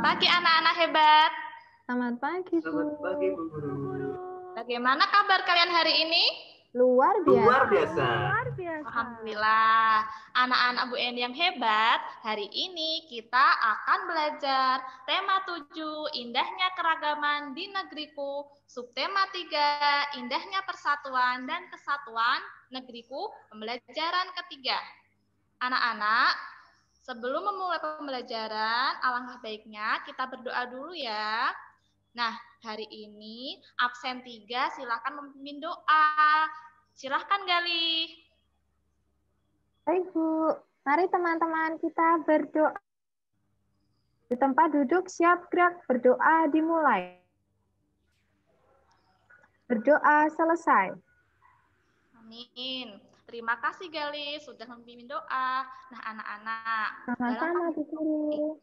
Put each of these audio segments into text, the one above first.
pagi anak-anak hebat. Selamat pagi, Bu. Selamat pagi, Bu Guru. Bagaimana kabar kalian hari ini? Luar Luar biasa. biasa. Alhamdulillah. Anak-anak Bu Eni yang hebat, hari ini kita akan belajar tema 7, indahnya keragaman di negeriku. Subtema 3, indahnya persatuan dan kesatuan negeriku, pembelajaran ketiga. Anak-anak, sebelum memulai pembelajaran, alangkah baiknya kita berdoa dulu ya. Nah, hari ini absen 3 silakan memimpin doa. Silahkan Gali. Baik, Bu. Mari teman-teman kita berdoa. Di tempat duduk siap gerak, berdoa dimulai. Berdoa selesai. Amin. Terima kasih Gali sudah memimpin doa. Nah, anak-anak, Sama-sama, Bu Guru.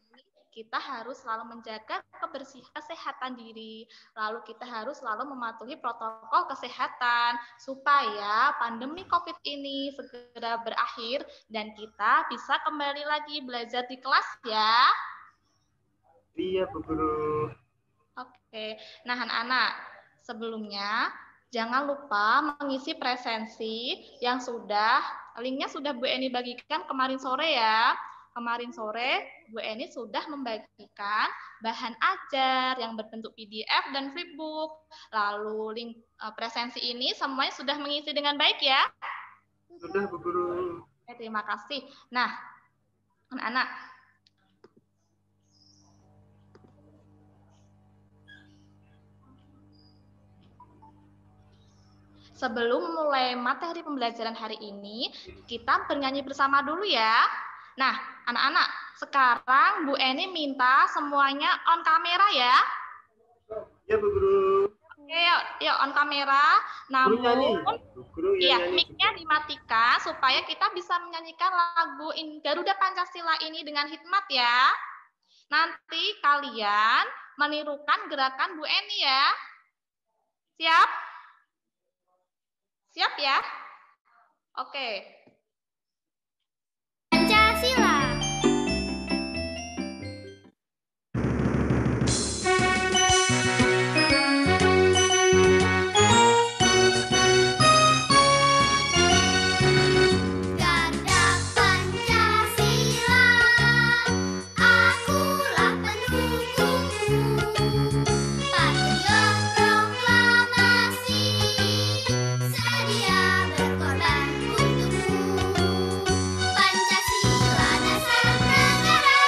kita harus selalu menjaga kebersihan kesehatan diri. Lalu kita harus selalu mematuhi protokol kesehatan supaya pandemi COVID ini segera berakhir dan kita bisa kembali lagi belajar di kelas ya. Iya, Bu Guru. Oke. Nah, anak-anak, sebelumnya jangan lupa mengisi presensi yang linknya sudah Bu Eni bagikan kemarin sore ya. Kemarin sore Bu Eni sudah membagikan bahan ajar yang berbentuk PDF dan flipbook. Lalu link presensi ini semuanya sudah mengisi dengan baik ya? Sudah, Bu Guru. Oke, terima kasih. Nah, anak-anak, sebelum mulai materi pembelajaran hari ini, kita bernyanyi bersama dulu ya. Nah, anak-anak, sekarang Bu Eni minta semuanya on kamera ya. Ya, Bu Guru. Oke, yuk on kamera. Namun, Bu Guru iya, mic-nya dimatikan supaya kita bisa menyanyikan lagu Garuda Pancasila ini dengan hikmat ya. Nanti kalian menirukan gerakan Bu Eni ya. Siap? Siap ya? Oke. Pancasila. Garuda Pancasila, akulah pendukungmu. Patriot proklamasi, sedia berkorban untukmu. Pancasila dasar negara,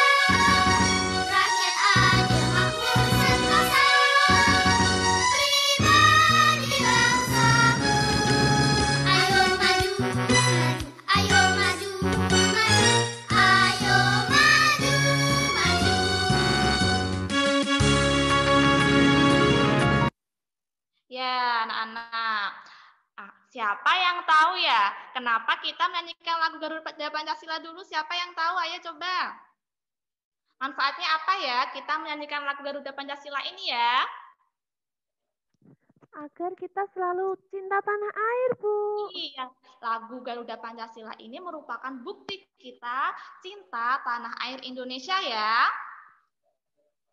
rakyat adil makmur sentosa, pribadi bangsaku. Ayo maju, ayo maju, ayo maju, maju. Ya, anak-anak. Siapa yang tahu ya kenapa kita menyanyikan lagu Garuda Pancasila dulu? Siapa yang tahu? Ayo coba. Manfaatnya apa ya kita menyanyikan lagu Garuda Pancasila ini ya? Agar kita selalu cinta tanah air, Bu. Iya, lagu Garuda Pancasila ini merupakan bukti kita cinta tanah air Indonesia ya.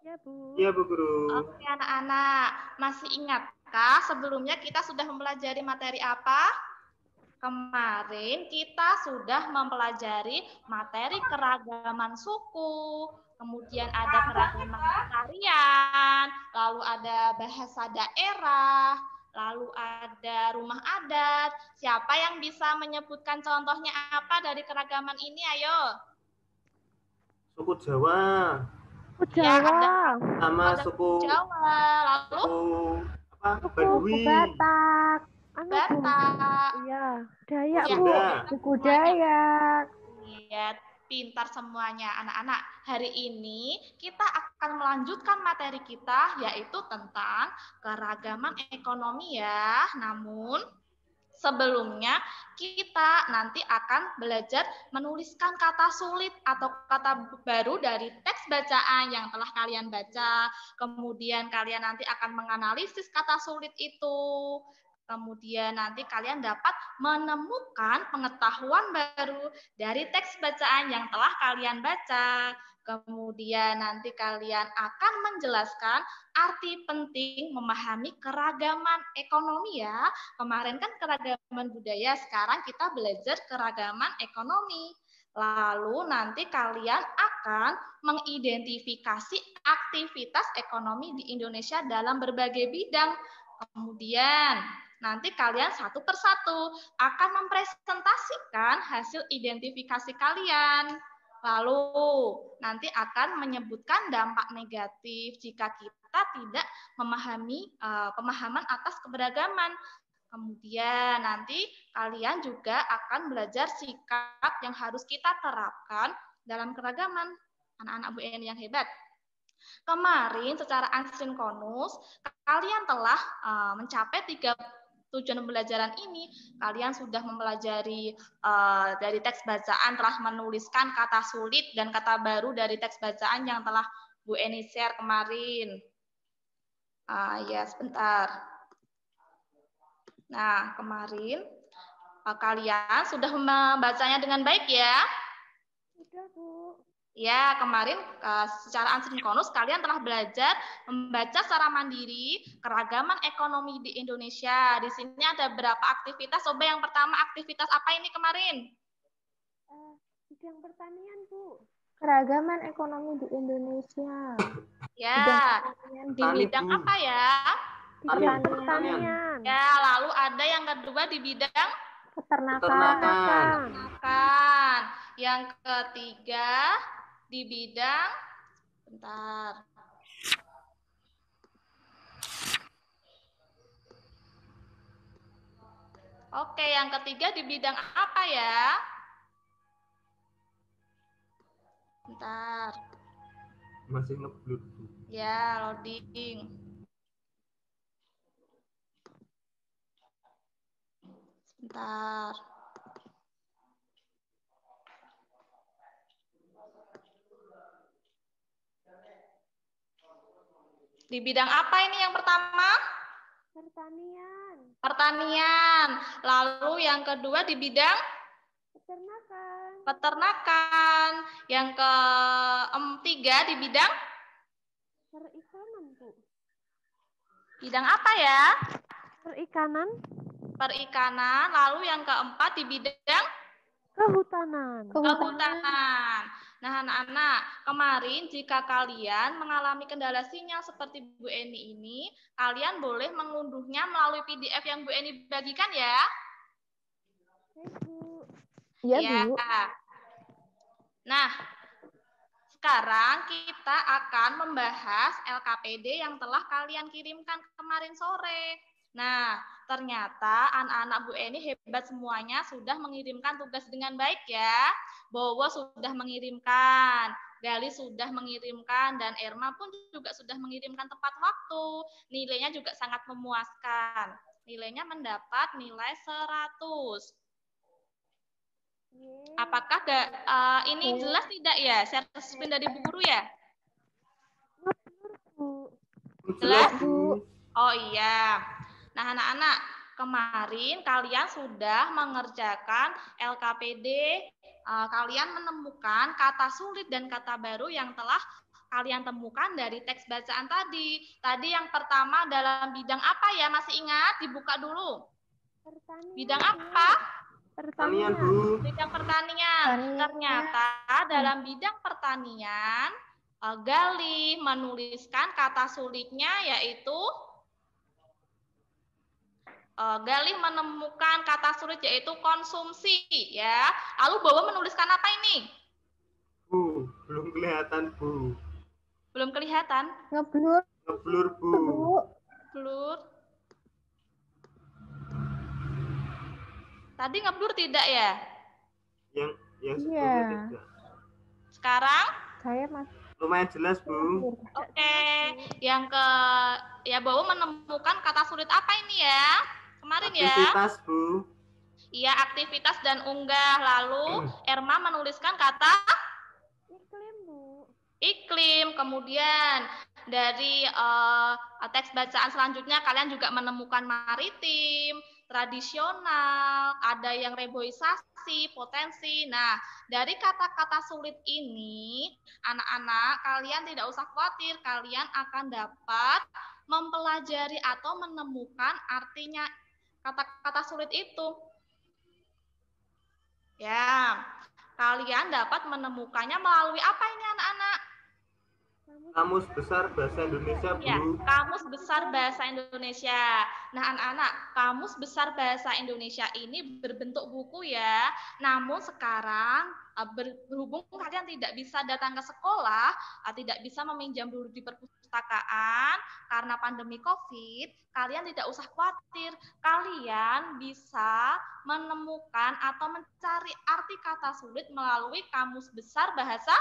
Ya, Bu. Iya, Bu Guru. Oke, anak-anak, masih ingatkah sebelumnya kita sudah mempelajari materi apa? Kemarin kita sudah mempelajari materi keragaman suku, kemudian ada keragaman tarian, lalu ada bahasa daerah, lalu ada rumah adat. Siapa yang bisa menyebutkan contohnya apa dari keragaman ini? Ayo. Suku Jawa. Suku Ya, Jawa. ada Sama suku Jawa, lalu Badui. Batak. Batak. Iya, Dayak, Iya, Bu. Sunda. Suku Dayak. Iya, pintar semuanya anak-anak. Hari ini kita akan melanjutkan materi kita yaitu tentang keragaman ekonomi ya. Namun sebelumnya kita nanti akan belajar menuliskan kata sulit atau kata baru dari teks bacaan yang telah kalian baca. Kemudian kalian nanti akan menganalisis kata sulit itu. Kemudian nanti kalian dapat menemukan pengetahuan baru dari teks bacaan yang telah kalian baca. Kemudian nanti kalian akan menjelaskan arti penting memahami keragaman ekonomi ya. Kemarin kan keragaman budaya, sekarang kita belajar keragaman ekonomi. Lalu nanti kalian akan mengidentifikasi aktivitas ekonomi di Indonesia dalam berbagai bidang. Kemudian nanti kalian satu persatu akan mempresentasikan hasil identifikasi kalian. Lalu nanti akan menyebutkan dampak negatif jika kita tidak memahami pemahaman atas keberagaman. Kemudian nanti kalian juga akan belajar sikap yang harus kita terapkan dalam keragaman. Anak-anak Bu Eni yang hebat. Kemarin secara asinkronus kalian telah mencapai 3 tujuan pembelajaran ini. Kalian sudah mempelajari dari teks bacaan, telah menuliskan kata sulit dan kata baru dari teks bacaan yang telah Bu Eni share kemarin. Ya, sebentar. Nah, kemarin kalian sudah membacanya dengan baik ya? Sudah, Bu. Ya, kemarin secara asinkronus kalian telah belajar membaca secara mandiri keragaman ekonomi di Indonesia. Di sini ada berapa aktivitas? Coba yang pertama, aktivitas apa ini kemarin? Bidang pertanian, Bu. Keragaman ekonomi di Indonesia. Ya, Pertanian di bidang apa ya? Bidang Pertanian. pertanian. Ya, lalu ada yang kedua di bidang Peternakan. makan. Yang ketiga di bidang, bentar. Oke, yang ketiga di bidang apa ya? Bentar. Masih ngeblur. Ya, loading. Sebentar. Di bidang apa ini yang pertama? Pertanian. Pertanian. Lalu yang kedua di bidang Peternakan. peternakan. Yang ketiga di bidang Perikanan, Bu. bidang apa ya? Perikanan. Perikanan. Lalu yang keempat di bidang Kehutanan. kehutanan. Nah, anak-anak, kemarin jika kalian mengalami kendala sinyal seperti Bu Eni ini, kalian boleh mengunduhnya melalui PDF yang Bu Eni bagikan ya. Oke, Bu. Iya, Ya. Bu. Nah, sekarang kita akan membahas LKPD yang telah kalian kirimkan kemarin sore. Nah, ternyata anak-anak Bu Eni hebat semuanya sudah mengirimkan tugas dengan baik ya. Bowo sudah mengirimkan, Gali sudah mengirimkan, dan Erma pun juga sudah mengirimkan tepat waktu. Nilainya juga sangat memuaskan. Nilainya mendapat nilai 100. Apakah ini jelas tidak ya? Share screen dari Bu Guru ya? Ngeblur, Bu. Jelas? Bu. Oh iya. Nah, anak-anak, kemarin kalian sudah mengerjakan LKPD, kalian menemukan kata sulit dan kata baru yang telah kalian temukan dari teks bacaan tadi. Tadi yang pertama dalam bidang apa ya? Masih ingat? Dibuka dulu. Pertanian. Bidang apa? Pertanian, Bu. Bidang pertanian. Pertanian. Ternyata dalam bidang pertanian, Gali menuliskan kata sulitnya yaitu Galih menemukan kata sulit yaitu konsumsi ya. Lalu Bowo menuliskan apa ini? Bu, belum kelihatan, Bu. Belum kelihatan. Ngeblur, Ngeblur, Bu. Bu. Blur. Tadi ngeblur tidak ya? Yang Iya. sebelumnya tidak. Sekarang? Saya masih Lumayan jelas, Bu. Oke. Yang ya Bowo menemukan kata sulit apa ini ya? Kemarin ya? Aktivitas, Bu. Iya, aktivitas dan unggah. Lalu Erma menuliskan kata Iklim, Bu. iklim. Kemudian dari teks bacaan selanjutnya kalian juga menemukan maritim, tradisional, ada yang reboisasi, potensi. Nah, dari kata-kata sulit ini, anak-anak, kalian tidak usah khawatir, kalian akan dapat mempelajari atau menemukan artinya kata-kata sulit itu. Ya, kalian dapat menemukannya melalui apa ini anak-anak? Kamus Besar Bahasa Indonesia, Bu. Ya, Kamus Besar Bahasa Indonesia. Nah, anak-anak, Kamus Besar Bahasa Indonesia ini berbentuk buku ya. Namun sekarang berhubung kalian tidak bisa datang ke sekolah, tidak bisa meminjam dulu di perpustakaan karena pandemi COVID, kalian tidak usah khawatir. Kalian bisa menemukan atau mencari arti kata sulit melalui Kamus Besar Bahasa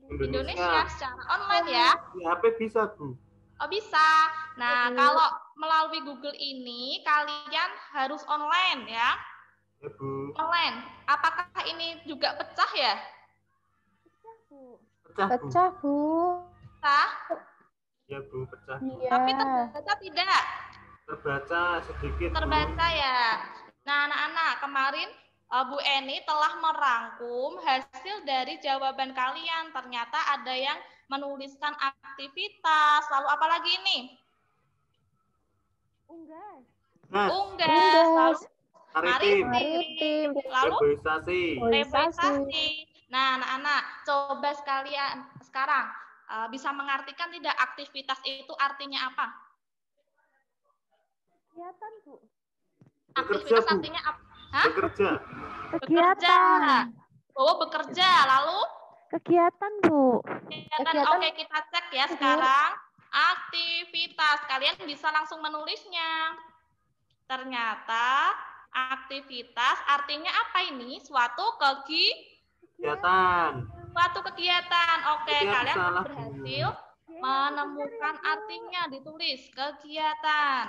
Indonesia secara online ya. Di HP bisa, Bu. Oh bisa. Nah, kalau melalui Google ini kalian harus online ya. Ya, Bu. Online. Apakah ini juga pecah ya? Pecah, Bu. Pecah, Bu. Pecah. Ya, Bu, pecah. Bu. Iya. Tapi terbaca tidak? Terbaca sedikit, Bu. Terbaca ya. Nah, anak-anak, kemarin Bu Eni telah merangkum hasil dari jawaban kalian. Ternyata ada yang menuliskan aktivitas. Lalu apa lagi ini? Unggas. Nah, Unggas. Lalu maritim, Maritim. lalu reboisasi, reboisasi. Nah, anak-anak, coba sekalian sekarang bisa mengartikan tidak aktivitas itu artinya apa? Kegiatan, Bu. Aktivitas Bu. artinya apa? Hah? bekerja, Bekerja. Kegiatan. Oh, bekerja. Lalu Kegiatan, Bu. kegiatan. Kegiatan. Oke, kita cek ya sekarang. Aktivitas. Kalian bisa langsung menulisnya. Ternyata aktivitas artinya apa ini? Suatu kegiatan. suatu kegiatan. Oke, Kegiatan kalian salah, Bu. berhasil menemukan artinya, ditulis kegiatan.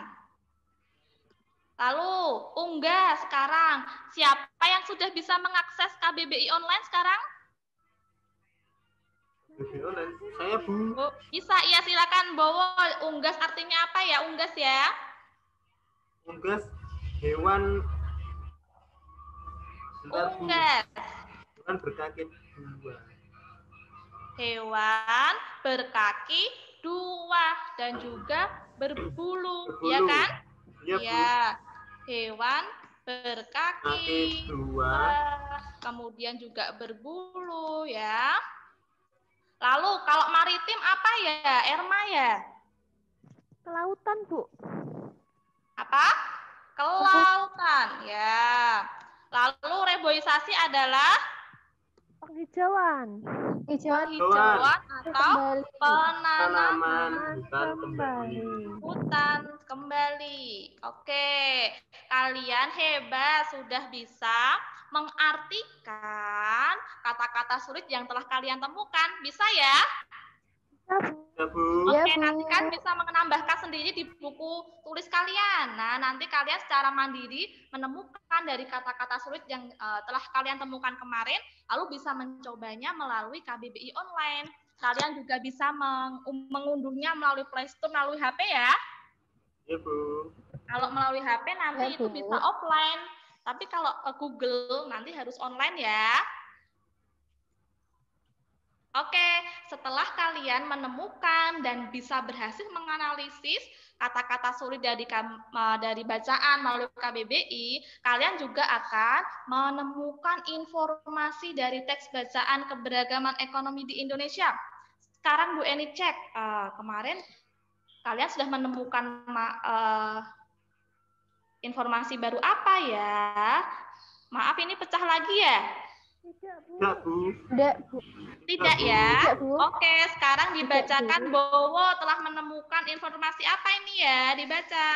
Lalu unggah sekarang. Siapa yang sudah bisa mengakses KBBI online sekarang? Saya, Bu. Bu, bisa, iya silakan Bowo. Unggas artinya apa ya? Unggas ya. Unggas hewan. Bentar, Bu. Unggas. Hewan berkaki dua. Hewan berkaki dua dan juga berbulu, Berbulu. ya kan? Iya, Bu. Iya. Hewan berkaki Kaki dua. kemudian juga berbulu ya. Lalu kalau maritim apa ya, Erma ya? Kelautan, Bu. Apa? Kelautan ya. Lalu reboisasi adalah Penghijauan. penghijauan atau penanaman Tanaman hutan kembali. hutan kembali. Oke, kalian hebat, sudah bisa mengartikan kata-kata sulit yang telah kalian temukan. Bisa ya? Ya, Bu. Ya, Oke, Bu. nanti kan bisa menambahkan sendiri di buku tulis kalian. Nah, nanti kalian secara mandiri menemukan dari kata-kata sulit yang telah kalian temukan kemarin, lalu bisa mencobanya melalui KBBI online. Kalian juga bisa mengunduhnya melalui Play Store, melalui HP ya. Ya, Bu. Kalau melalui HP nanti Ya, itu Bu. bisa offline. Tapi kalau ke Google nanti harus online ya. Oke, setelah kalian menemukan dan bisa berhasil menganalisis kata-kata sulit dari bacaan melalui KBBI, kalian juga akan menemukan informasi dari teks bacaan keberagaman ekonomi di Indonesia. Sekarang Bu Eni cek, kemarin kalian sudah menemukan informasi baru apa ya? Maaf, ini pecah lagi ya? Tidak, Bu. Ya, Bu. Tidak, Bu. Tidak ya? Tidak, Bu. Oke, sekarang dibacakan Bowo telah menemukan informasi apa ini ya? Dibaca.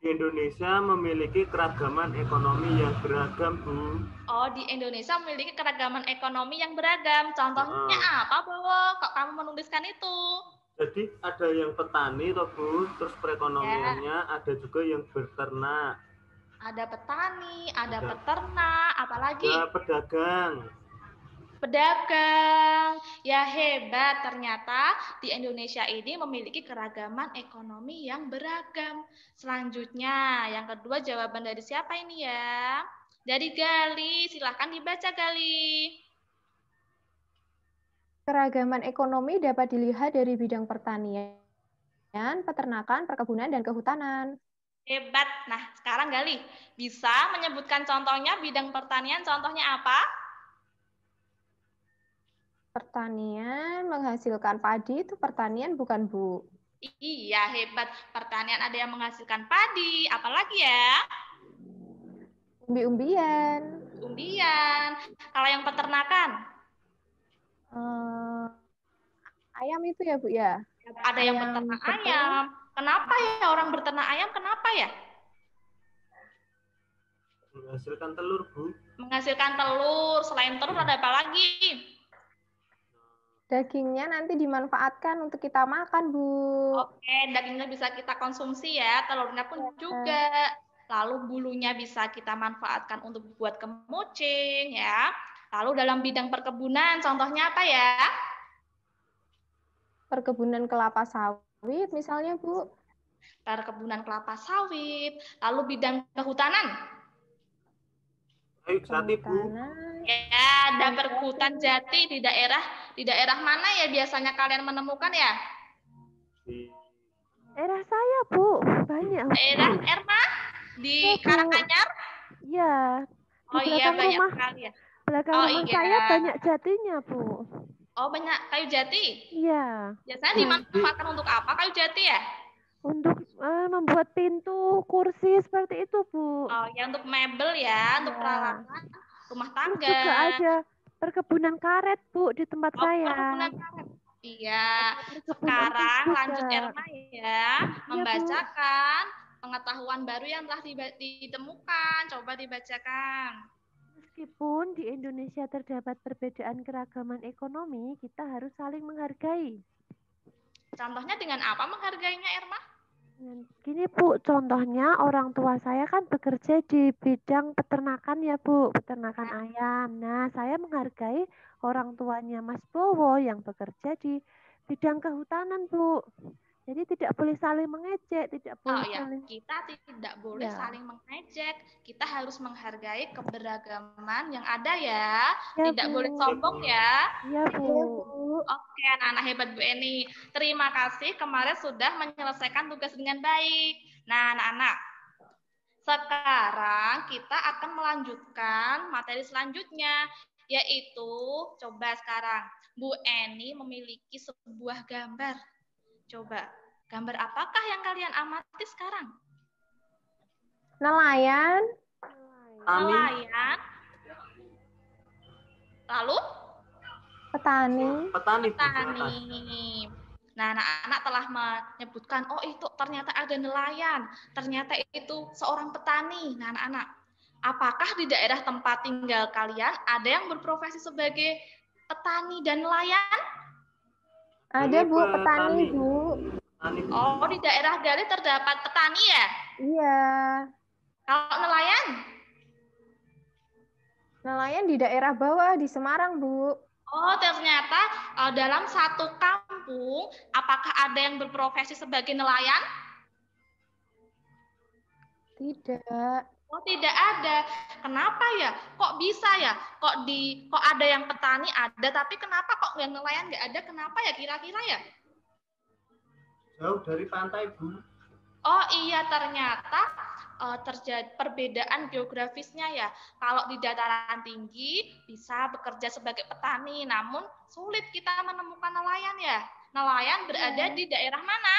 Indonesia memiliki keragaman ekonomi yang beragam, Bu. Oh, di Indonesia memiliki keragaman ekonomi yang beragam. Contohnya apa, Bowo? Kok kamu menuliskan itu? Jadi ada yang petani, toh, Bu. Terus perekonomiannya ada juga yang berternak. Ada petani, ada Ada. peternak, apalagi? Ada pedagang. Pedagang. Ya hebat, ternyata di Indonesia ini memiliki keragaman ekonomi yang beragam. Selanjutnya, yang kedua jawaban dari siapa ini ya? Dari Gali, silahkan dibaca Gali. Keragaman ekonomi dapat dilihat dari bidang pertanian, peternakan, perkebunan, dan kehutanan. Hebat. Nah, sekarang Gali, bisa menyebutkan contohnya bidang pertanian, contohnya apa? Pertanian menghasilkan padi itu pertanian bukan, Bu? Iya, hebat. Pertanian ada yang menghasilkan padi, apalagi ya? Umbi-umbian. Umbian. Kalau yang peternakan, Ayam itu ya, Bu ya? ada yang Ayam beternak betul. ayam. Kenapa ya orang beternak ayam? Kenapa ya? Menghasilkan telur, Bu. Menghasilkan telur. Selain telur ada apa lagi? Dagingnya nanti dimanfaatkan untuk kita makan, Bu. Oke, dagingnya bisa kita konsumsi ya, telurnya pun juga. Lalu bulunya bisa kita manfaatkan untuk buat kemucing ya. Lalu dalam bidang perkebunan, contohnya apa ya? Perkebunan kelapa sawit misalnya, Bu. Perkebunan kelapa sawit. Lalu bidang kehutanan. Ayo jati, Bu. Kehutanan. Ya, ada perhutan jati di daerah mana ya biasanya kalian menemukan ya? Di Daerah saya, Bu. Banyak. Daerah Erma di Karanganyar? Iya. Di Oh iya, belakang banyak rumah, sekali ya. belakang Oh, rumah iya. saya banyak jatinya, Bu. Oh, banyak kayu jati. Iya. Biasanya dimanfaatkan untuk apa kayu jati ya? Untuk membuat pintu, kursi seperti itu, Bu. Oh, ya untuk mebel ya, untuk Iya. peralatan rumah Terus tangga. juga ada perkebunan karet, Bu, di tempat Oh, saya. perkebunan karet. Iya. Perkebunan Sekarang juga. lanjut Erma ya, Bu. membacakan pengetahuan baru yang telah ditemukan. Coba dibacakan. Meskipun di Indonesia terdapat perbedaan keragaman ekonomi, kita harus saling menghargai. Contohnya dengan apa menghargainya, Erma? Gini Bu, contohnya orang tua saya kan bekerja di bidang peternakan ya Bu, peternakan ayam. Nah, saya menghargai orang tuanya Mas Bowo yang bekerja di bidang kehutanan Bu. Jadi tidak boleh saling mengejek, tidak Oh boleh ya, saling. kita tidak boleh Ya. saling mengejek. Kita harus menghargai keberagaman yang ada ya. Ya, Tidak Bu. boleh sombong ya. Iya Iya, Bu. Bu. Oke, anak-anak hebat Bu Eni. Terima kasih kemarin sudah menyelesaikan tugas dengan baik. Nah, anak-anak, sekarang kita akan melanjutkan materi selanjutnya, yaitu coba sekarang Bu Eni memiliki sebuah gambar. Coba, gambar apakah yang kalian amati sekarang? Nelayan. Tani, Nelayan. Lalu Petani. petani, Bu. petani. Nah, anak-anak telah menyebutkan, oh itu ternyata ada nelayan, ternyata itu seorang petani. Nah, anak-anak, apakah di daerah tempat tinggal kalian ada yang berprofesi sebagai petani dan nelayan? Ada, Bu, petani, Petani. Bu. Petani, Bu. Oh, di daerah Gali terdapat petani ya? Iya. Kalau nelayan? Nelayan di daerah bawah, di Semarang, Bu. Oh, ternyata dalam satu kampung, apakah ada yang berprofesi sebagai nelayan? Tidak. Oh, tidak ada. Kenapa ya? Kok bisa ya? Kok ada yang petani ada, tapi kenapa kok yang nelayan nggak ada? Kenapa ya kira-kira ya? Jauh dari pantai, Bu. Oh iya, ternyata terjadi perbedaan geografisnya ya. Kalau di dataran tinggi bisa bekerja sebagai petani, namun sulit kita menemukan nelayan ya. Nelayan berada di daerah mana?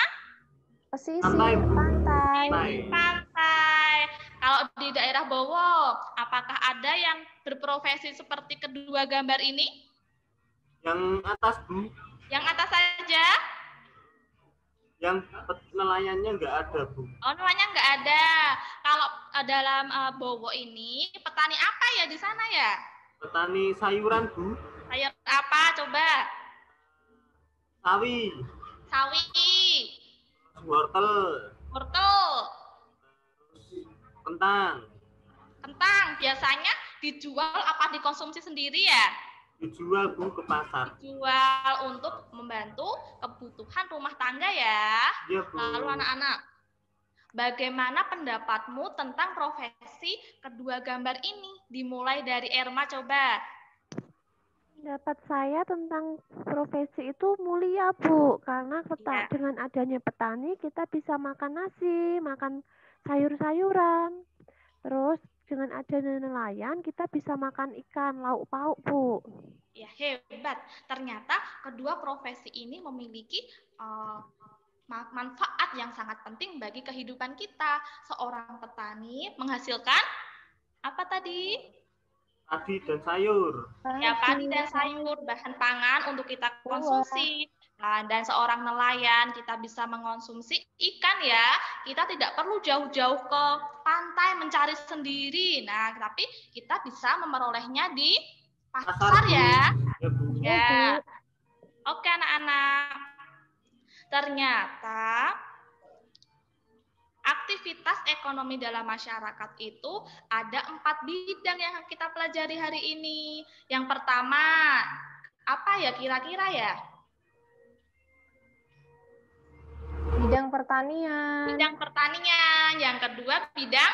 Pesisir, Pantai, Bu. pantai. Pantai. Pantai. Kalau di daerah Bowo, apakah ada yang berprofesi seperti kedua gambar ini? Yang atas, Bu. Yang atas saja? Yang nelayannya nggak ada, Bu. Oh, nelayan nggak ada. Kalau dalam Bowo ini, petani apa ya di sana ya? Petani sayuran, Bu. Sayur apa? Coba. Sawi, Sawi, wortel, wortel, kentang. kentang. Biasanya dijual apa dikonsumsi sendiri ya? Dijual Bu ke pasar. Dijual untuk membantu kebutuhan rumah tangga ya. Iya Bu. Lalu anak-anak, bagaimana pendapatmu tentang profesi kedua gambar ini? Dimulai dari Erma coba. Pendapat saya tentang profesi itu mulia, Bu. Karena Ya. dengan adanya petani, kita bisa makan nasi, makan sayur-sayuran. Terus dengan adanya nelayan, kita bisa makan ikan, lauk pauk, Bu. Ya, hebat. Ternyata kedua profesi ini memiliki manfaat yang sangat penting bagi kehidupan kita. Seorang petani menghasilkan apa tadi? Padi dan sayur. Ya, padi dan sayur, bahan pangan untuk kita konsumsi. Nah, dan seorang nelayan, kita bisa mengonsumsi ikan ya. Kita tidak perlu jauh-jauh ke pantai mencari sendiri. Nah, tapi kita bisa memperolehnya di pasar ya. Ya Bu. Ya. Oke anak-anak. Ternyata aktivitas ekonomi dalam masyarakat itu ada 4 bidang yang kita pelajari hari ini. Yang pertama, apa ya kira-kira ya? Bidang pertanian, Bidang pertanian. Yang kedua, bidang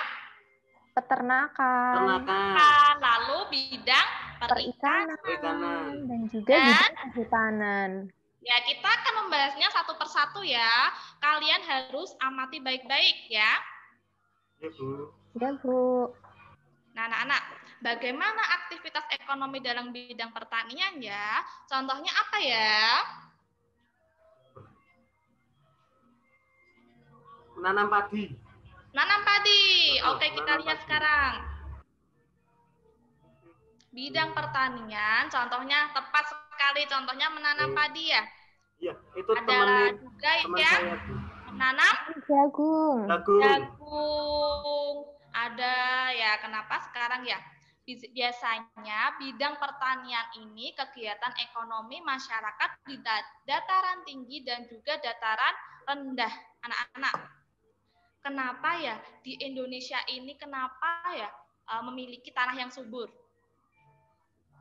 peternakan, Peternakan. lalu bidang perikanan. perikanan, dan juga Dan bidang kehutanan. ya, kita akan membahasnya satu persatu ya. Kalian harus amati baik-baik ya. Ya Bu. Ya, Bu. Nah, anak-anak, bagaimana aktivitas ekonomi dalam bidang pertanian ya? Contohnya apa ya? Menanam padi. Nanam padi. Betul, Oke, kita nanam lihat padi. sekarang. Bidang pertanian, contohnya tepat sekali. Contohnya menanam padi ya. Iya, itu Ada juga teman ya saya Bu. menanam Jagung. Jagung. jagung. Ada ya, kenapa sekarang ya? Biasanya bidang pertanian ini kegiatan ekonomi masyarakat di dataran tinggi dan juga dataran rendah. Anak-anak, kenapa ya di Indonesia ini kenapa ya memiliki tanah yang subur?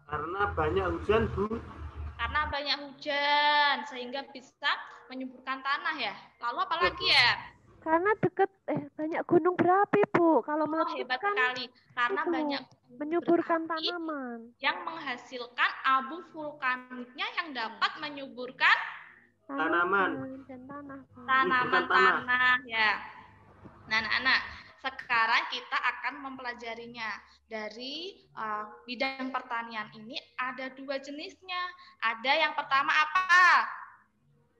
Karena banyak hujan Bu. Karena banyak hujan sehingga bisa menyuburkan tanah ya. Lalu apalagi ya? Karena dekat banyak gunung berapi, Bu. Kalau Oh, hebat meletus kan sekali. Karena itu, banyak menyuburkan berapi tanaman. yang menghasilkan abu vulkaniknya yang dapat menyuburkan Tanaman. Dan tanah, Bu. tanaman-tanah ya. Nah, anak-anak, sekarang kita akan mempelajarinya. Dari bidang pertanian ini ada 2 jenisnya. Ada yang pertama apa?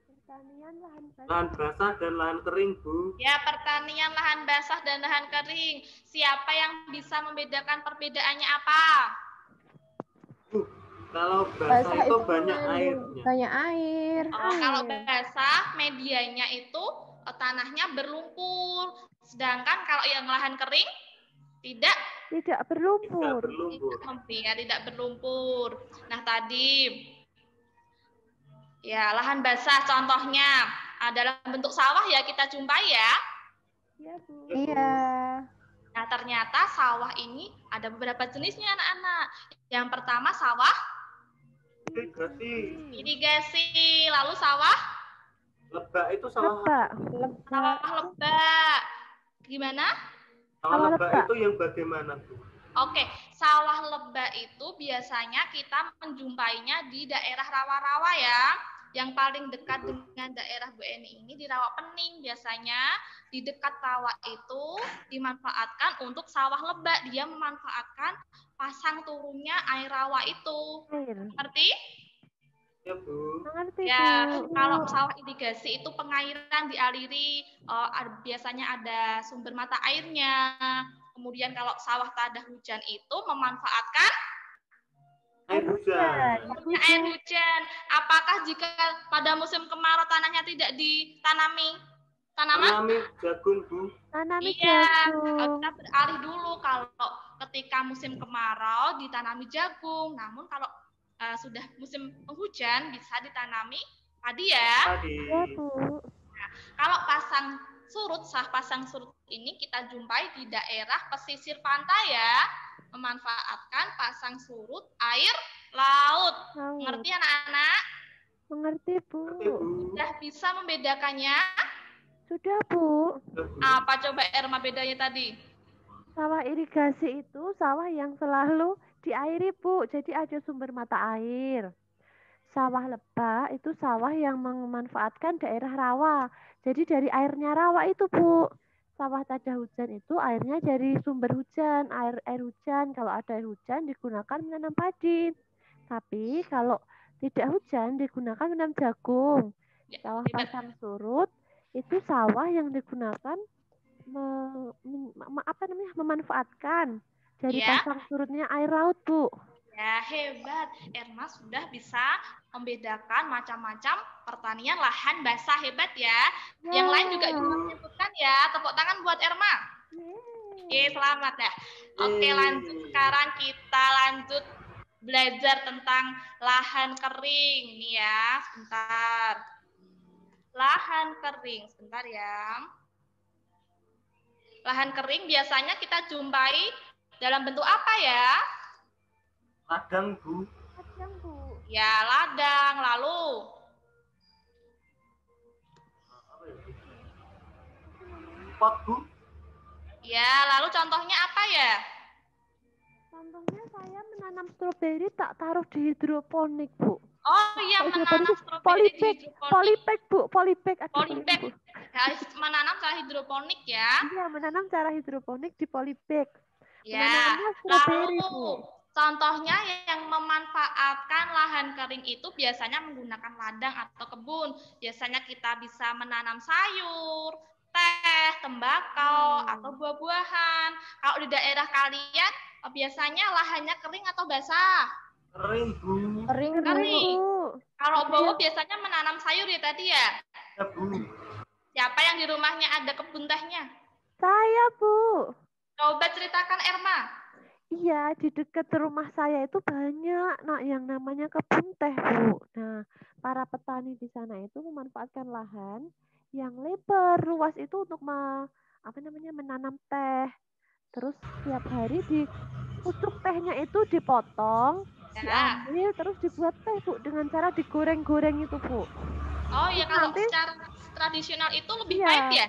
Pertanian lahan basah. Lahan basah dan lahan kering Bu. Ya, pertanian lahan basah dan lahan kering. Siapa yang bisa membedakan perbedaannya apa? Bu, kalau basah itu banyak mengandung airnya. banyak air. Oh, kalau basah medianya itu tanahnya berlumpur. Sedangkan kalau yang lahan kering tidak Tidak berlumpur. tidak berlumpur. Nah, tadi ya lahan basah contohnya dalam bentuk sawah ya kita jumpai ya. Iya, Bu. Iya. Nah, ternyata sawah ini ada beberapa jenisnya anak-anak. Yang pertama sawah irigasi, lalu sawah Lebak itu sawah. Lebak. sawah lebak. Gimana? Sawah lebak lebak. itu yang bagaimana Bu? Oke, sawah lebak itu biasanya kita menjumpainya di daerah rawa-rawa ya. Yang paling dekat dengan daerah Bu Eni ini di Rawa Pening. Biasanya di dekat rawa itu dimanfaatkan untuk sawah lebak. Dia memanfaatkan pasang turunnya air rawa itu. Air. Ngerti? Ya Bu. Mengerti, Ya, Bu. kalau sawah irigasi itu pengairan dialiri, biasanya ada sumber mata airnya. Kemudian kalau sawah tak ada hujan itu memanfaatkan Air hujan. air hujan. Apakah jika pada musim kemarau tanahnya tidak ditanami tanaman? Tanami jagung Bu. Tanami Iya, jagung. kita beralih dulu kalau ketika musim kemarau ditanami jagung. Namun kalau sudah musim penghujan bisa ditanami padi ya. Tadi. Iya, Bu. Kalau pasang surut, pasang surut ini kita jumpai di daerah pesisir pantai ya. Memanfaatkan pasang surut air laut. Laut. Ngerti anak-anak? Mengerti, Bu. Sudah bisa membedakannya? Sudah, Bu. Apa coba Erma bedanya tadi? Sawah irigasi itu sawah yang selalu diairi, Bu. Jadi ada sumber mata air. Sawah lebah itu sawah yang memanfaatkan daerah rawa. Jadi dari airnya rawa itu, Bu. Sawah tada hujan itu airnya dari sumber hujan, air hujan. Kalau ada air hujan digunakan menanam padi. Tapi kalau tidak hujan digunakan menanam jagung. Ya, Sawah hebat. pasang surut itu sawah yang digunakan memanfaatkan dari Ya. pasang surutnya air laut, Bu. Ya, hebat. Erma sudah bisa membedakan macam-macam pertanian lahan basah. Hebat ya. Yang lain juga bisa menyebutkan ya. Tepuk tangan buat Erma. Oke, selamat ya. Oke, lanjut. Sekarang kita lanjut belajar tentang lahan kering. Nih ya, sebentar. Lahan kering. Sebentar ya. Lahan kering biasanya kita jumpai dalam bentuk apa ya? Ladang, Bu. Ladang, Bu. Ya, ladang. Lalu Pot, Bu. ya, lalu contohnya apa ya? Contohnya saya menanam stroberi tak taruh di hidroponik, Bu. Oh iya, menanam stroberi di hidroponik. Polybag, Bu. Polybag. Ada Polybag. Bu. Harus menanam cara hidroponik ya. Iya, menanam cara hidroponik di polybag. Ya, Menanamnya stroberi, Bu. lalu contohnya yang memanfaatkan lahan kering itu biasanya menggunakan ladang atau kebun. Biasanya kita bisa menanam sayur, teh, tembakau, atau buah-buahan. Kalau di daerah kalian biasanya lahannya kering atau basah? Kering, Bu. Kering, Bu. Kering. Kalau Bowo biasanya menanam sayur ya tadi ya? Ya, Bu. Siapa yang di rumahnya ada kebun tehnya? Saya, Bu. Coba ceritakan Erma. Iya, di dekat rumah saya itu banyak yang namanya kebun teh, Bu. Nah, para petani di sana itu memanfaatkan lahan yang lebar, luas itu untuk menanam teh. Terus setiap hari di pucuk tehnya itu dipotong, diambil, terus dibuat teh, Bu, dengan cara digoreng-goreng itu, Bu. Oh iya, kalau Nanti- secara tradisional itu lebih Iya. pahit ya?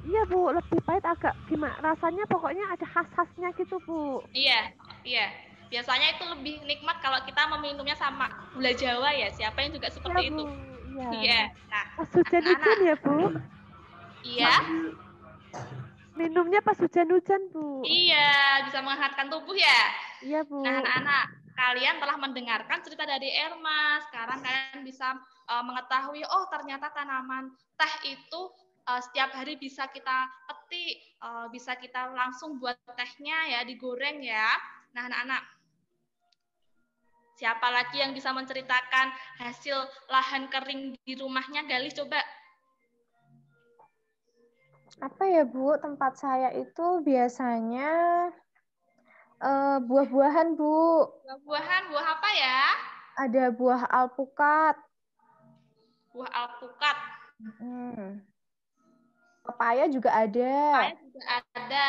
Iya, Bu, lebih pahit agak gimana rasanya, pokoknya ada khas-khasnya gitu, Bu. Iya, iya. Biasanya itu lebih nikmat kalau kita meminumnya sama gula Jawa ya. Siapa yang juga seperti Iya, itu? Bu. Iya. Iya. Nah, Pas hujan-hujan ya, Bu. iya, Minumnya pas hujan-hujan, Bu. iya, bisa menghangatkan tubuh ya. Iya, Bu. Nah, anak-anak, kalian telah mendengarkan cerita dari Erma. Sekarang kalian bisa mengetahui, oh ternyata tanaman teh itu setiap hari bisa kita petik, bisa kita langsung buat tehnya ya, digoreng ya. Nah, anak-anak, siapa lagi yang bisa menceritakan hasil lahan kering di rumahnya? Galih coba. Apa ya, Bu? Tempat saya itu biasanya buah-buahan, Bu. Buah-buahan, buah apa ya? Ada buah alpukat. Buah alpukat. Pepaya juga ada. Pepaya juga ada.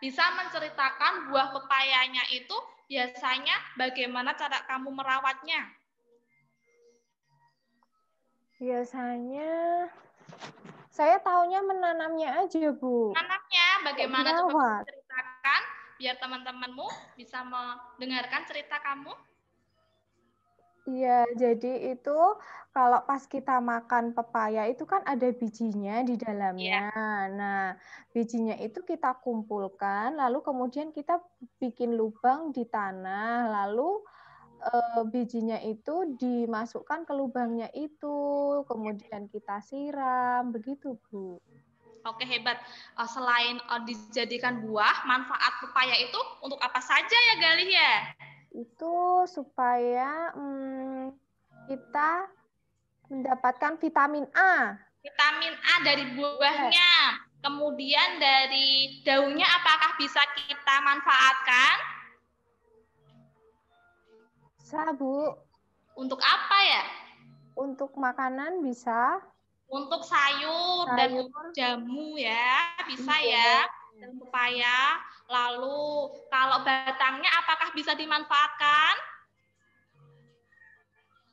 Bisa menceritakan buah pepayanya itu biasanya bagaimana cara kamu merawatnya? Biasanya saya taunya menanamnya aja, Bu. Menanamnya bagaimana? Coba Dirawat. ceritakan biar teman-temanmu bisa mendengarkan cerita kamu. Iya, jadi itu kalau pas kita makan pepaya itu kan ada bijinya di dalamnya. Nah, bijinya itu kita kumpulkan, lalu kemudian kita bikin lubang di tanah, lalu bijinya itu dimasukkan ke lubangnya itu, kemudian kita siram, begitu, Bu. Oke, hebat. Selain dijadikan buah, manfaat pepaya itu untuk apa saja ya, Galih ya? Itu supaya kita mendapatkan vitamin A. Vitamin A dari buahnya. Kemudian dari daunnya apakah bisa kita manfaatkan? Bisa, Bu. Untuk apa ya? Untuk makanan bisa. Untuk sayur dan untuk jamu ya, bisa ya. Dan pepaya. Lalu kalau batangnya apakah bisa dimanfaatkan?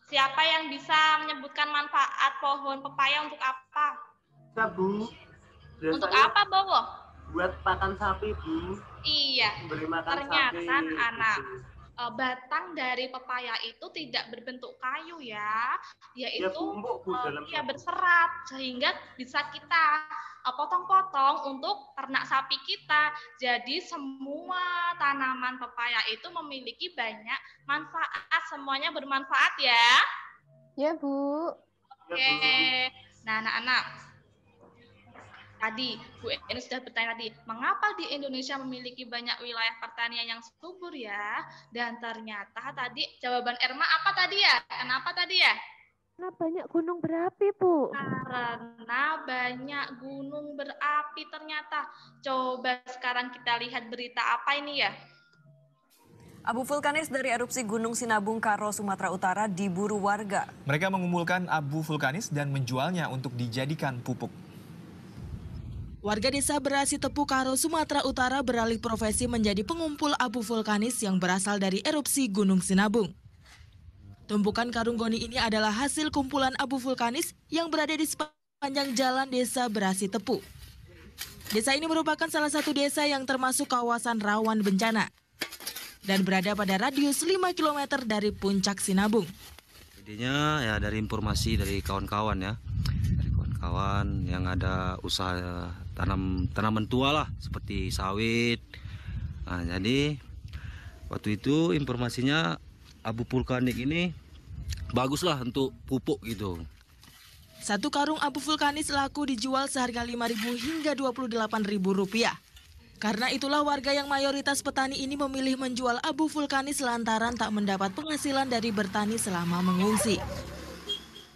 Siapa yang bisa menyebutkan manfaat pohon pepaya untuk apa? Bisa, Bu. Untuk Biasanya apa, Bowo? buat pakan sapi, Bu. Iya, Beri makan ternyata sapi. anak gitu. batang dari pepaya itu tidak berbentuk kayu ya, Ya yaitu tumbuk, Bu, dalam ya berserat sehingga bisa kita potong-potong untuk ternak sapi kita. Jadi semua tanaman pepaya itu memiliki banyak manfaat, semuanya bermanfaat ya. Ya, Bu. Oke, nah anak-anak, tadi Bu Eni sudah bertanya tadi, mengapa di Indonesia memiliki banyak wilayah pertanian yang subur ya? Dan ternyata tadi jawaban Erma apa tadi ya? Kenapa tadi ya? Karena banyak gunung berapi, Bu. Karena banyak gunung berapi ternyata. Coba sekarang kita lihat berita apa ini ya? Abu vulkanis dari erupsi Gunung Sinabung, Karo, Sumatera Utara diburu warga. Mereka mengumpulkan abu vulkanis dan menjualnya untuk dijadikan pupuk. Warga desa Berasi Tepu, Karo, Sumatera Utara beralih profesi menjadi pengumpul abu vulkanis yang berasal dari erupsi Gunung Sinabung. Tumpukan karung goni ini adalah hasil kumpulan abu vulkanis yang berada di sepanjang jalan desa Berasi Tepu. Desa ini merupakan salah satu desa yang termasuk kawasan rawan bencana dan berada pada radius 5 km dari puncak Sinabung. Idenya ya dari informasi dari kawan-kawan ya. Dari kawan-kawan yang ada usaha tanaman tua lah seperti sawit. Nah, jadi waktu itu informasinya abu vulkanik ini baguslah untuk pupuk gitu. Satu karung abu vulkanis laku dijual seharga Rp5.000 hingga Rp28.000. Karena itulah warga yang mayoritas petani ini memilih menjual abu vulkanis lantaran tak mendapat penghasilan dari bertani selama mengungsi.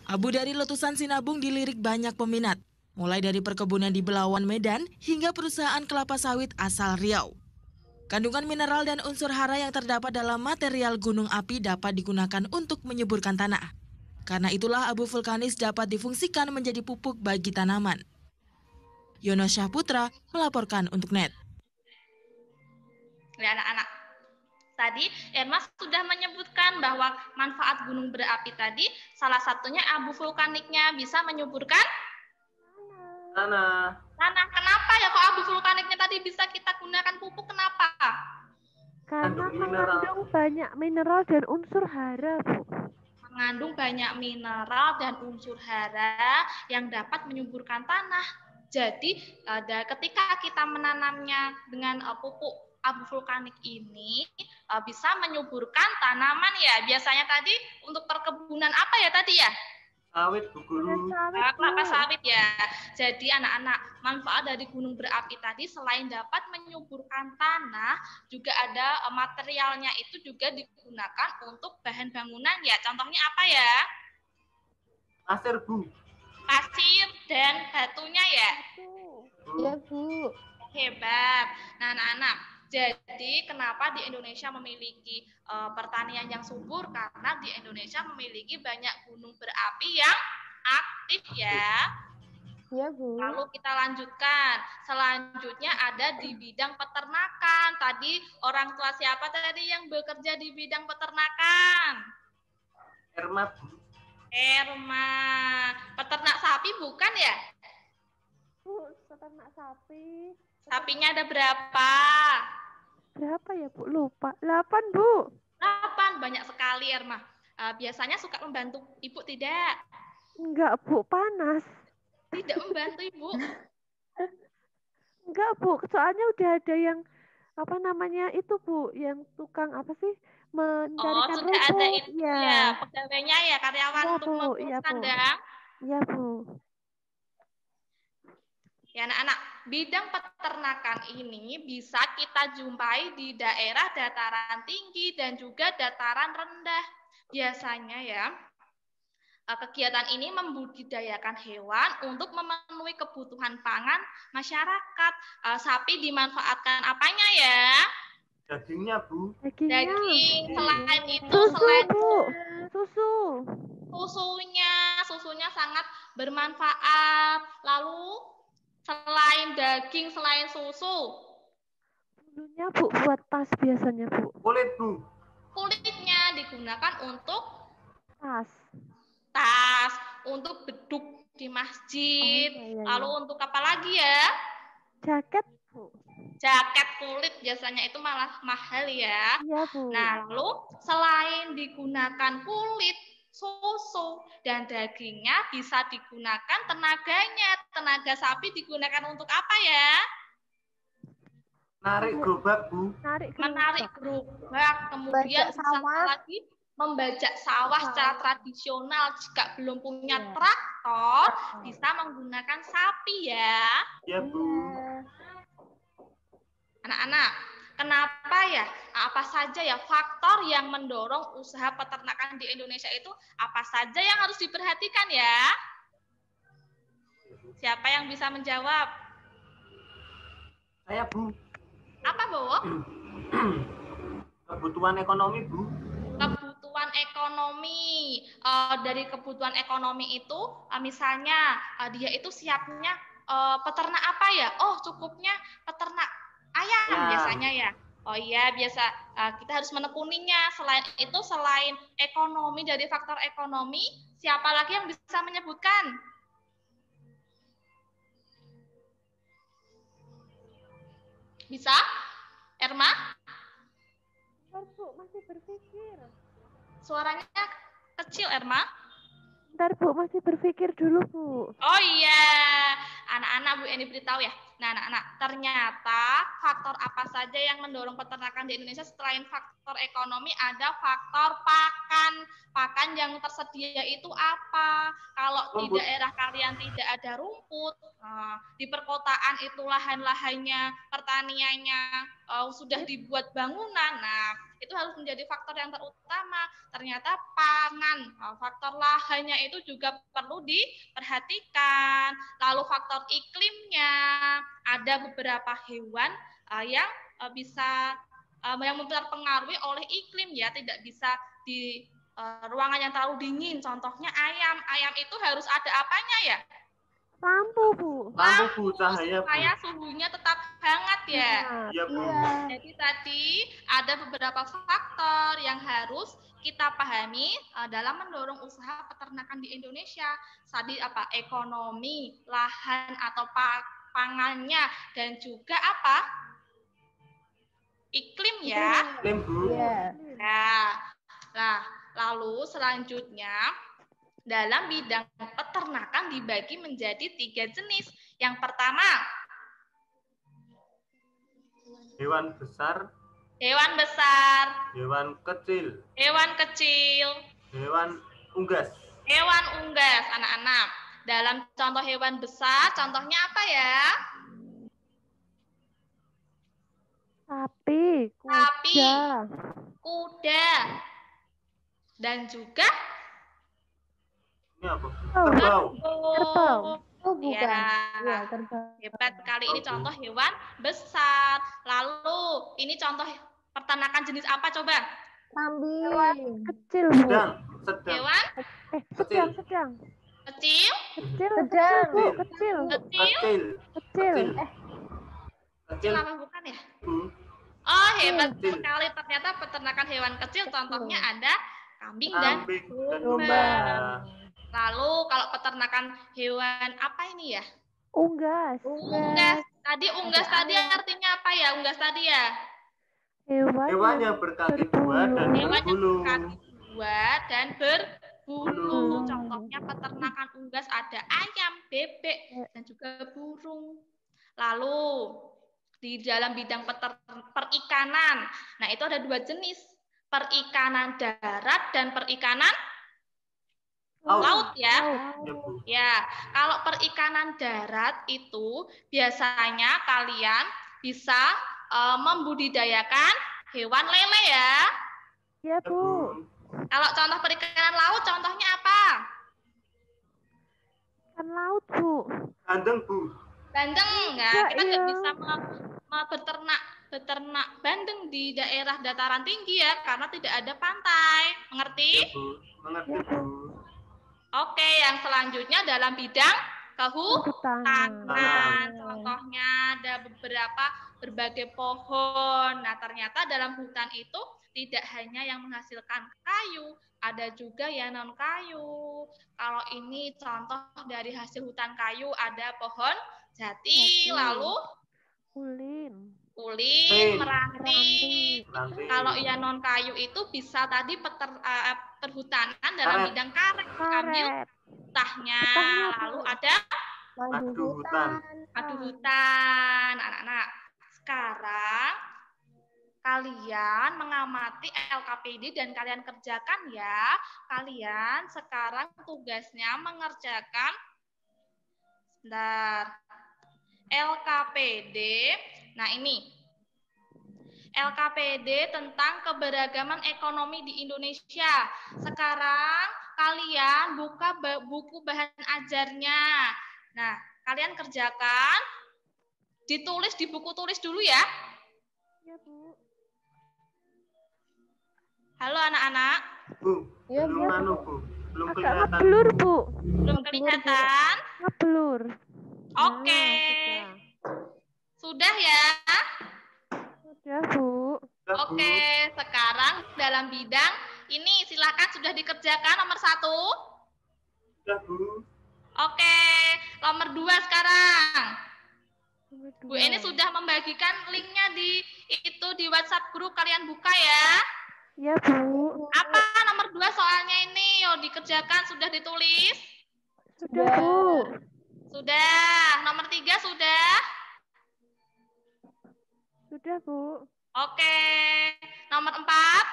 Abu dari letusan Sinabung dilirik banyak peminat, mulai dari perkebunan di Belawan, Medan, hingga perusahaan kelapa sawit asal Riau. Kandungan mineral dan unsur hara yang terdapat dalam material gunung api dapat digunakan untuk menyuburkan tanah. Karena itulah abu vulkanis dapat difungsikan menjadi pupuk bagi tanaman. Yono Syahputra melaporkan untuk NET. Ya anak-anak, tadi Erma sudah menyebutkan bahwa manfaat gunung berapi tadi salah satunya abu vulkaniknya bisa menyuburkan Tanah. Kenapa ya kok abu vulkaniknya tadi bisa kita gunakan pupuk? Kenapa? Karena Kandung mineral. mengandung banyak mineral dan unsur hara, Bu. Mengandung banyak mineral dan unsur hara yang dapat menyuburkan tanah. Jadi ketika kita menanamnya dengan pupuk abu vulkanik ini bisa menyuburkan tanaman ya. Biasanya tadi untuk perkebunan apa ya tadi ya? Sawit, Bu Guru. Kelapa sawit ya. Jadi anak-anak, manfaat dari gunung berapi tadi selain dapat menyuburkan tanah, juga ada materialnya itu juga digunakan untuk bahan bangunan ya. Contohnya apa ya? Pasir, Bu. Pasir dan batunya ya. Ya, Bu. Hebat. Nah, anak-anak, jadi kenapa di Indonesia memiliki pertanian yang subur? Karena di Indonesia memiliki banyak gunung berapi yang aktif ya. Ya, Bu. Lalu kita lanjutkan. Selanjutnya ada di bidang peternakan. Tadi orang tua siapa tadi yang bekerja di bidang peternakan? Erma, Bu. Erma. Peternak sapi bukan ya? Bu, peternak sapi. Sapinya ada berapa? Berapa ya, Bu? Lupa. 8, Bu. 8, banyak sekali Erma. Biasanya suka membantu Ibu tidak? Enggak, Bu. Panas. Tidak membantu Ibu. Enggak, Bu. Soalnya udah ada yang apa namanya itu, Bu, yang tukang apa sih? Mencarikan sudah rumput. ada itu ya, pegawainya ya, karyawan Iya, untuk Bu. mengurus Iya, Bu. kandang. Iya, Bu. Ya anak-anak, bidang peternakan ini bisa kita jumpai di daerah dataran tinggi dan juga dataran rendah. Biasanya ya, kegiatan ini membudidayakan hewan untuk memenuhi kebutuhan pangan masyarakat. Sapi dimanfaatkan apanya ya? Dagingnya, Bu. Daging. Selain itu, Susu, selain Bu. Susu. susunya susunya sangat bermanfaat. Lalu selain daging, selain susu, Bulunya Bu buat tas biasanya Bu. Kulit, Bu. kulitnya digunakan untuk Tas. tas, untuk beduk di masjid. Oh, iya, iya. Lalu untuk apa lagi ya? Jaket Bu. Jaket kulit biasanya itu malah mahal ya. Iya Bu. Nah, lalu selain digunakan kulit, susu, dan dagingnya bisa digunakan tenaganya. Tenaga sapi digunakan untuk apa ya? Narik gerobak, Bu. Menarik gerobak, kemudian Bajak bisa sawah. lagi membajak sawah secara tradisional. Jika belum punya Iya. traktor, bisa menggunakan sapi ya. Ya, Bu. Anak-anak, kenapa ya? Apa saja ya faktor yang mendorong usaha peternakan di Indonesia itu? Apa saja yang harus diperhatikan ya? Siapa yang bisa menjawab? Saya, Bu. Apa, Bowo? Kebutuhan ekonomi, Bu. Kebutuhan ekonomi. Dari kebutuhan ekonomi itu, misalnya dia itu siapnya peternak apa ya? Oh, cukupnya peternak ayam Ya. biasanya ya. Oh iya, biasa kita harus menekuninya. Selain itu, selain ekonomi, dari faktor ekonomi, siapa lagi yang bisa menyebutkan? Bisa? Erma? Bentar Bu, masih berpikir. Suaranya kecil, Erma. Bentar Bu, masih berpikir dulu Bu. Oh iya, anak-anak Bu Eni beritahu ya. Nah, anak-anak, ternyata faktor apa saja yang mendorong peternakan di Indonesia selain faktor ekonomi, ada faktor pakan. Pakan yang tersedia itu apa? Kalau di Rumput. daerah kalian tidak ada rumput, di perkotaan itu lahan-lahannya, pertaniannya sudah dibuat bangunan. Nah, itu harus menjadi faktor yang terutama. Ternyata pangan, faktor lahannya itu juga perlu diperhatikan. Lalu faktor iklimnya, ada beberapa hewan yang bisa yang mempengaruhi oleh iklim ya, tidak bisa di ruangan yang terlalu dingin. Contohnya ayam. Ayam itu harus ada apanya ya? Lampu Bu. Lampu, Bu, cahaya, Bu. Supaya suhunya tetap hangat ya. Iya, Bu. Jadi tadi ada beberapa faktor yang harus kita pahami dalam mendorong usaha peternakan di Indonesia. Tadi apa? Ekonomi, lahan atau pangannya, dan juga apa? Iklim ya. Iklim, Bu. Nah, lalu selanjutnya dalam bidang peternakan dibagi menjadi 3 jenis. Yang pertama, Hewan besar, hewan besar, hewan kecil, hewan kecil, hewan unggas. hewan unggas, anak-anak. Dalam contoh hewan besar, contohnya apa ya? Sapi, Sapi, kuda, kuda, dan juga Ini apa? Oh, Kerbau. kerbau. Oh, bukan. Ya, Iya, kerbau. hebat sekali. Ini contoh hewan besar. Lalu, ini contoh peternakan jenis apa coba? Kambing. Kecil Bu. Sedang, sedang. Hewan Sedang. kecil, Kecil Sedang. Bu, kecil. kecil, Kecil. Kecil, apa bukan ya? Bu. Oh, hebat Kecil. sekali. Ternyata peternakan hewan kecil contohnya ada kambing dan Kambing dan domba. domba. Lalu kalau peternakan hewan apa ini ya? Unggas. Unggas. Tadi unggas tadi artinya apa ya? Unggas tadi ya? Hewan yang berkaki dua dan Hewan yang berbulu. berkaki dua dan berbulu. Bulu. Contohnya peternakan unggas ada ayam, bebek, dan juga burung. Lalu di dalam bidang perikanan, nah itu ada 2 jenis, perikanan darat dan perikanan laut ya. Ya, Bu. Ya, kalau perikanan darat itu biasanya kalian bisa membudidayakan hewan lele ya. Iya Ya, Bu. Kalau contoh perikanan laut, contohnya apa? Ikan laut Bu. Bandeng, Bu. Bandeng. Nah, Ya, kita nggak iya. bisa beternak bandeng di daerah dataran tinggi ya, karena tidak ada pantai. Mengerti? Ya, Bu. Mengerti, Bu. Oke, yang selanjutnya dalam bidang kehutanan. Contohnya ada berbagai pohon. Nah, ternyata dalam hutan itu tidak hanya yang menghasilkan kayu, ada juga yang non kayu. Kalau ini contoh dari hasil hutan kayu ada pohon jati, lalu ulin, meranti. Kalau yang non kayu itu bisa tadi perhutanan dalam bidang karet, ambil getahnya, lalu ada madu hutan. Anak-anak, sekarang kalian mengamati LKPD dan kalian kerjakan ya. Kalian sekarang tugasnya mengerjakan LKPD. Nah, ini LKPD tentang keberagaman ekonomi di Indonesia. Sekarang kalian buka buku bahan ajarnya. Nah, kalian kerjakan, ditulis di buku tulis dulu ya. Iya, Bu. Halo anak-anak. Bu, Ya, belum Agak kelihatan. ngeblur, Bu. Belum kelihatan? Ngeblur. Oke. Sudah ya? Sudah, Bu. Oke, sekarang dalam bidang ini silakan sudah dikerjakan nomor 1. Sudah, Bu. Oke, nomor 2 sekarang. Bu ini sudah membagikan linknya di WhatsApp grup, kalian buka ya. Ya, Bu. Apa nomor 2 soalnya ini? Yo, dikerjakan, sudah ditulis? Sudah, Bu. Sudah. Nomor 3 sudah? Sudah, Bu. Oke. Nomor 4?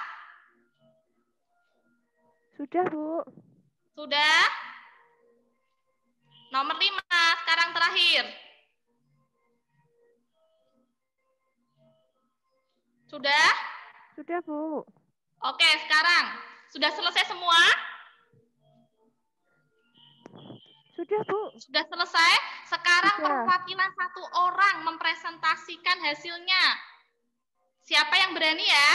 Sudah, Bu. Sudah? Nomor 5, sekarang terakhir. Sudah? Sudah, Bu. Oke, sekarang sudah selesai semua? Sudah, Bu. Sudah selesai? Sekarang Sudah. perwakilan 1 orang mempresentasikan hasilnya. Siapa yang berani ya?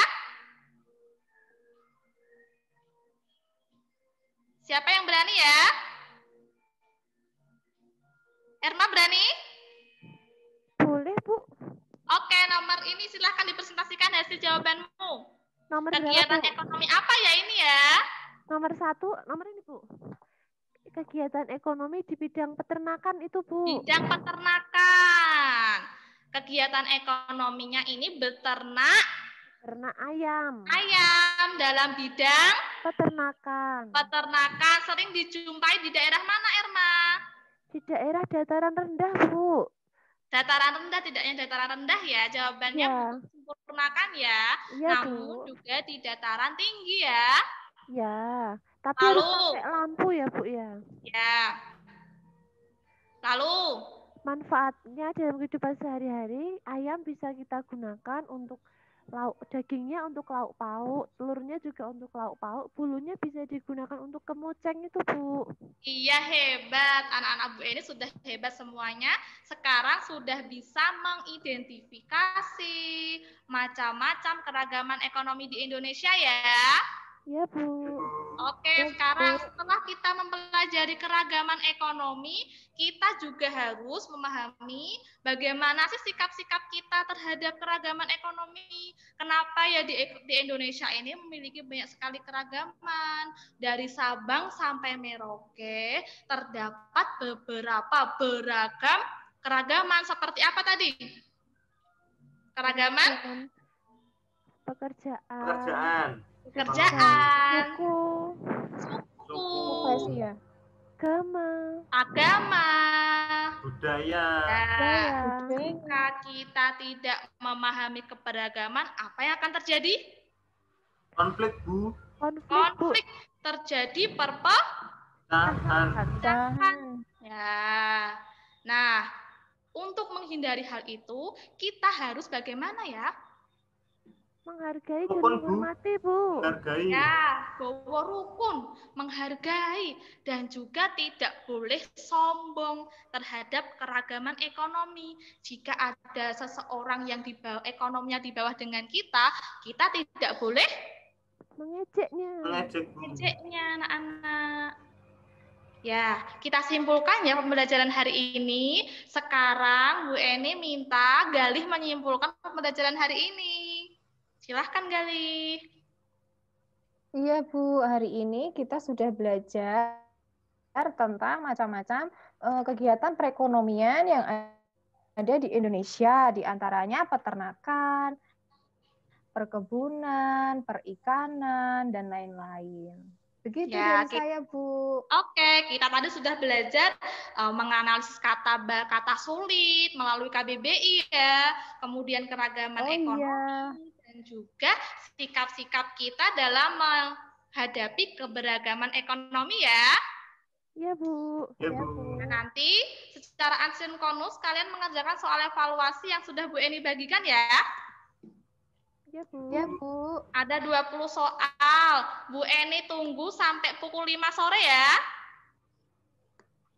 Siapa yang berani ya? Erma berani? Boleh, Bu. Oke, nomor ini silahkan dipresentasikan hasil jawabanmu. Nomor Kegiatan berapa, Bu? ekonomi apa ya ini ya? Nomor 1, nomor ini, Bu. Kegiatan ekonomi di bidang peternakan itu, Bu. Bidang peternakan. Kegiatan ekonominya ini beternak ayam. Ayam dalam bidang Peternakan. peternakan sering dijumpai di daerah mana, Erma? Di daerah dataran rendah, Bu. Dataran rendah, tidak yang dataran rendah ya. Jawabannya Ya. sempurnakan ya. Iya, Namun Bu. juga di dataran tinggi ya. Ya. Tapi Lalu? harus pakai lampu ya, Bu ya. Ya. Lalu Manfaatnya dalam kehidupan sehari-hari, ayam bisa kita gunakan untuk lauk, dagingnya untuk lauk pauk, telurnya juga untuk lauk pauk, bulunya bisa digunakan untuk kemoceng itu, Bu. iya hebat, anak-anak Bu ini sudah hebat semuanya. Sekarang sudah bisa mengidentifikasi macam-macam keragaman ekonomi di Indonesia ya. Ya, Bu. Oke, sekarang setelah kita mempelajari keragaman ekonomi, kita juga harus memahami bagaimana sih sikap-sikap kita terhadap keragaman ekonomi. Kenapa ya di Indonesia ini memiliki banyak sekali keragaman. Dari Sabang sampai Merauke terdapat beberapa beragam keragaman. Seperti apa tadi? Keragaman? Pekerjaan. Suku, Profesi ya. Agama. Budaya. Jika kita tidak memahami keberagaman, apa yang akan terjadi? Konflik, Bu. Konflik terjadi perpecahan. Ya. Nah, untuk menghindari hal itu, kita harus bagaimana ya? Menghargai dan Rukun, Bu. menghormati, Bu. Hargai. Ya, bawa rukun, menghargai, dan juga tidak boleh sombong terhadap keragaman ekonomi. Jika ada seseorang yang di bawah, ekonominya di bawah dengan kita tidak boleh Mengejeknya. Mengejek, Bu. mengejeknya, anak-anak. Ya, kita simpulkan ya pembelajaran hari ini. Sekarang Bu Eni minta Galih menyimpulkan pembelajaran hari ini. Silahkan Galih. Iya Bu, hari ini kita sudah belajar tentang macam-macam kegiatan perekonomian yang ada di Indonesia, di antaranya peternakan, perkebunan, perikanan, dan lain-lain. Begitu Ya, dari saya, Bu. Oke, kita tadi sudah belajar menganalisis kata sulit melalui KBBI ya, kemudian keragaman ekonomi, dan juga sikap-sikap kita dalam menghadapi keberagaman ekonomi ya. Iya, Bu. Ya, Bu. Nah, nanti secara asinkronus kalian mengerjakan soal evaluasi yang sudah Bu Eni bagikan ya. Iya, Bu. Ya, Bu. Ada 20 soal. Bu Eni tunggu sampai pukul 5 sore ya.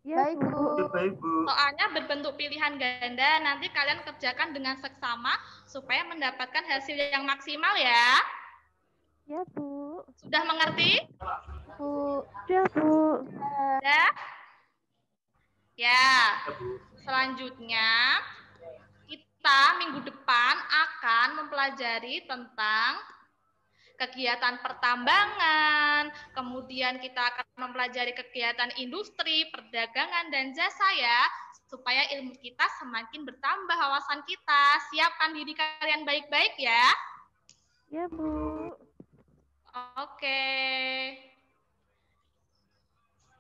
Iya, Baik, Bu. Baik, Bu. Soalnya berbentuk pilihan ganda, nanti kalian kerjakan dengan seksama supaya mendapatkan hasil yang maksimal ya. Iya, Bu. Sudah mengerti? Bu. Iya, Bu. Ya. Ya. Selanjutnya, kita minggu depan akan mempelajari tentang kegiatan pertambangan, kemudian kita akan mempelajari kegiatan industri, perdagangan, dan jasa ya, supaya ilmu kita semakin bertambah wawasan kita. Siapkan diri kalian baik-baik ya. Iya, Bu. Oke.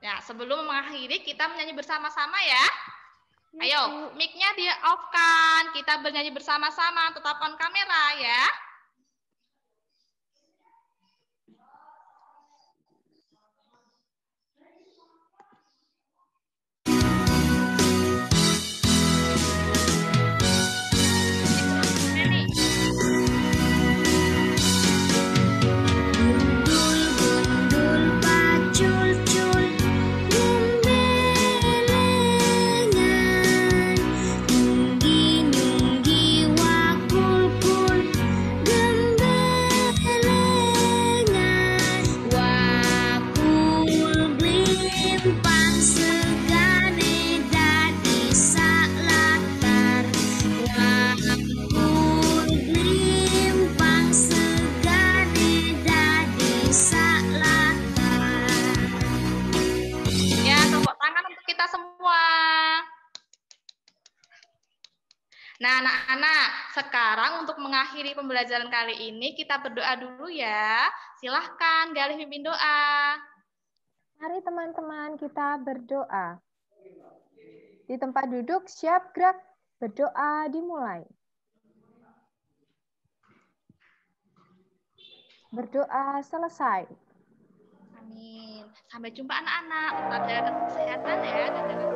Ya, sebelum mengakhiri kita menyanyi bersama-sama ya. Ayo, mic-nya di off-kan. Kita bernyanyi bersama-sama, tetap on kamera ya. Gundul pacul-cul gembelengan nyunggi-nyunggi wakul-kul gembelengan wakul glimpang segane dadi saklatar wakul glimpang segane dadi saklatar. Ya, tepuk tangan untuk kita semua. Nah, anak-anak, sekarang untuk mengakhiri pembelajaran kali ini, kita berdoa dulu ya. Silahkan, Galih pimpin doa. Mari teman-teman kita berdoa. Di tempat duduk siap gerak, berdoa dimulai. Berdoa selesai. Amin. Sampai jumpa anak-anak. Tetap jaga kesehatan ya. Dan jangan